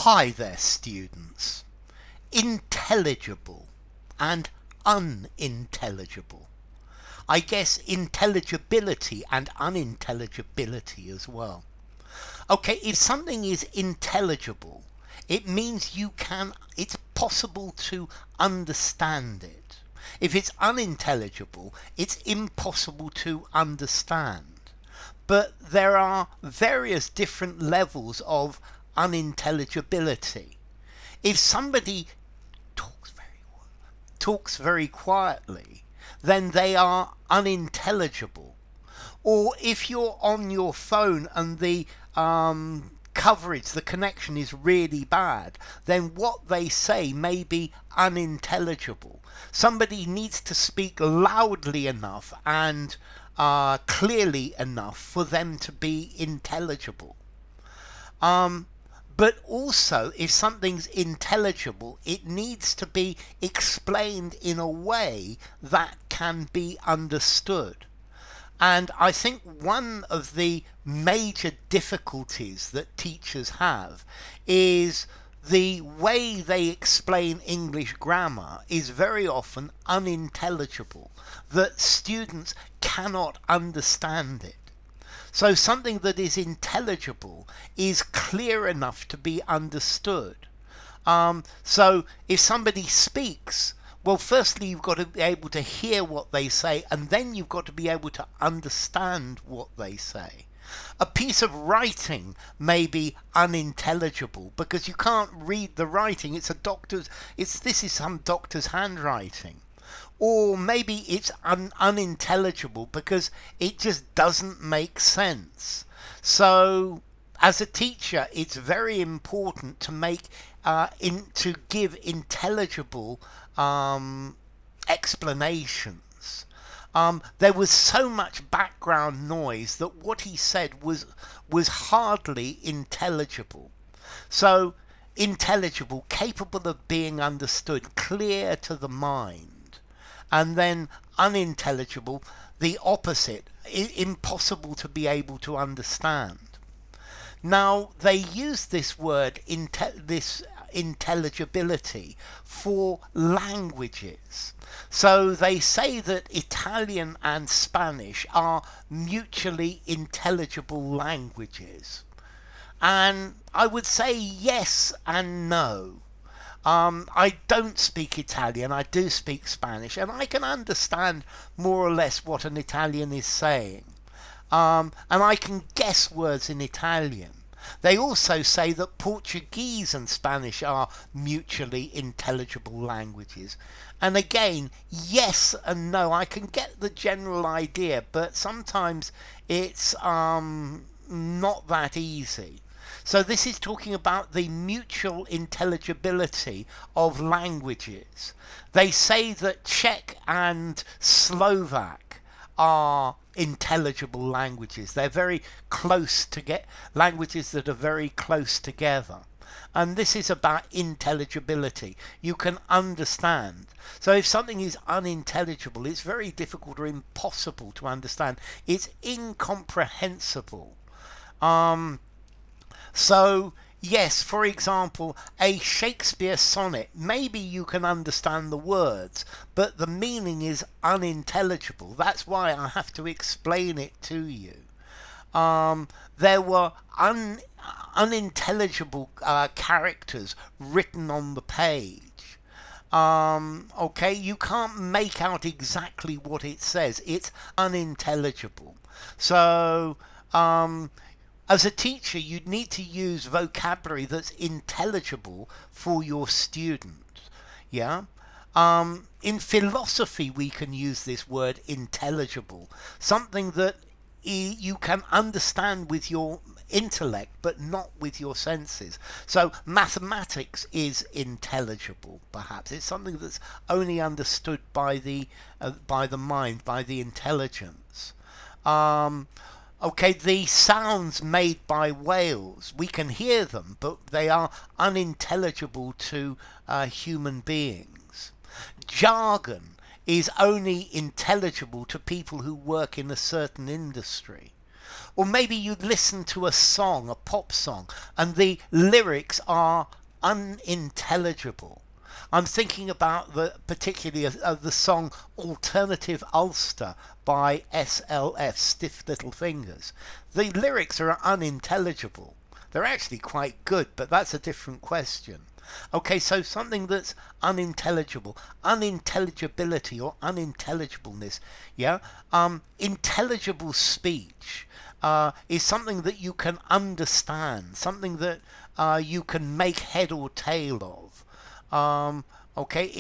Hi there, students. Intelligible and unintelligible. I guess intelligibility and unintelligibility as well. Okay, if something is intelligible, it means it's possible to understand it. If it's unintelligible, it's impossible to understand. But there are various different levels of unintelligibility. If somebody talks very quietly, then they are unintelligible. Or if you're on your phone and the coverage, the connection is really bad, then what they say may be unintelligible. Somebody needs to speak loudly enough and clearly enough for them to be intelligible. But also, if something's intelligible, it needs to be explained in a way that can be understood. And I think one of the major difficulties that teachers have is the way they explain English grammar is very often unintelligible, that students cannot understand it. So something that is intelligible is clear enough to be understood. So if somebody speaks, well, firstly, you've got to be able to hear what they say, and then you've got to be able to understand what they say. A piece of writing may be unintelligible because you can't read the writing. This is some doctor's handwriting. Or maybe it's unintelligible because it just doesn't make sense. So as a teacher, it's very important to to give intelligible explanations. There was so much background noise that what he said was hardly intelligible. So intelligible, capable of being understood, clear to the mind. And then unintelligible, the opposite, impossible to be able to understand. Now, they use this word, this intelligibility, for languages. So they say that Italian and Spanish are mutually intelligible languages. And I would say yes and no. I don't speak Italian, I do speak Spanish, and I can understand more or less what an Italian is saying. And I can guess words in Italian. They also say that Portuguese and Spanish are mutually intelligible languages. And again, yes and no, I can get the general idea, but sometimes it's not that easy. So this is talking about the mutual intelligibility of languages. They say that Czech and Slovak are intelligible languages. They're very close to languages that are very close together. And this is about intelligibility. You can understand. So if something is unintelligible, it's very difficult or impossible to understand. It's incomprehensible. So, yes, for example, a Shakespeare sonnet, maybe you can understand the words, but the meaning is unintelligible. That's why I have to explain it to you. There were unintelligible characters written on the page. Okay, you can't make out exactly what it says. It's unintelligible. So, as a teacher, you'd need to use vocabulary that's intelligible for your students. Yeah? In philosophy, we can use this word intelligible. Something that you can understand with your intellect, but not with your senses. So mathematics is intelligible, perhaps. It's something that's only understood by the mind, by the intelligence. Okay, the sounds made by whales, we can hear them, but they are unintelligible to human beings. Jargon is only intelligible to people who work in a certain industry. Or maybe you listen to a song, a pop song, and the lyrics are unintelligible. I'm thinking about particularly the song Alternative Ulster by SLF, Stiff Little Fingers. The lyrics are unintelligible. They're actually quite good, but that's a different question. Okay, so something that's unintelligible, unintelligibility or unintelligibleness, yeah? Intelligible speech is something that you can understand, something that you can make head or tail of. Okay,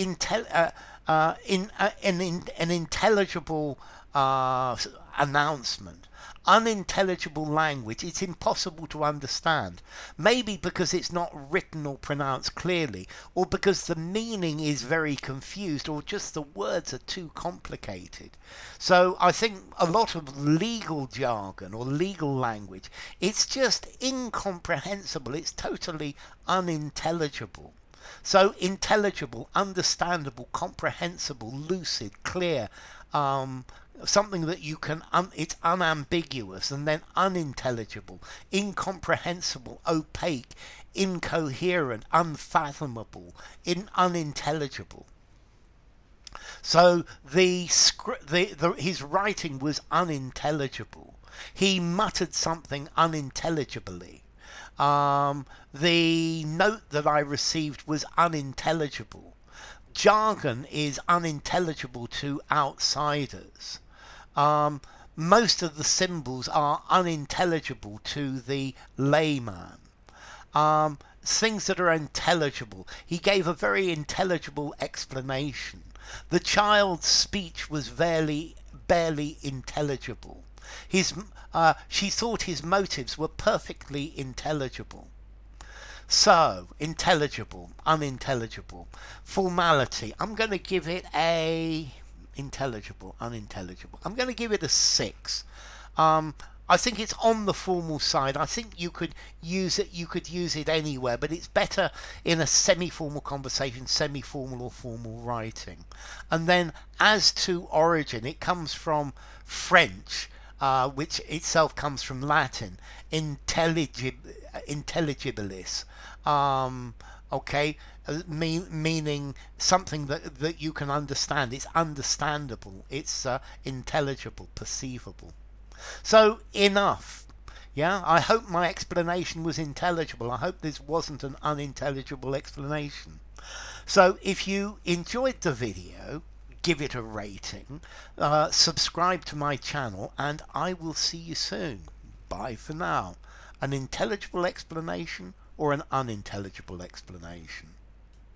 an intelligible announcement. Unintelligible language, it's impossible to understand. Maybe because it's not written or pronounced clearly, or because the meaning is very confused, or just the words are too complicated. So I think a lot of legal jargon or legal language, it's just incomprehensible. It's totally unintelligible. So intelligible, understandable, comprehensible, lucid, clear, something that you can, it's unambiguous, and then unintelligible, incomprehensible, opaque, incoherent, unfathomable, unintelligible. So his writing was unintelligible. He muttered something unintelligibly. The note that I received was unintelligible. Jargon is unintelligible to outsiders. Most of the symbols are unintelligible to the layman. Things that are intelligible. He gave a very intelligible explanation. The child's speech was barely intelligible. She thought his motives were perfectly intelligible. So, intelligible, unintelligible. Formality, I'm going to give it a... Intelligible, unintelligible. I'm going to give it a 6. I think it's on the formal side. I think you could use it anywhere, but it's better in a semi-formal conversation, semi-formal or formal writing. And then as to origin, it comes from French, which itself comes from Latin, intelligibilis. Okay, meaning something that you can understand. It's understandable. It's intelligible, perceivable. So enough. Yeah, I hope my explanation was intelligible. I hope this wasn't an unintelligible explanation. So if you enjoyed the video, give it a rating, subscribe to my channel, and I will see you soon. Bye for now. An intelligible explanation or an unintelligible explanation?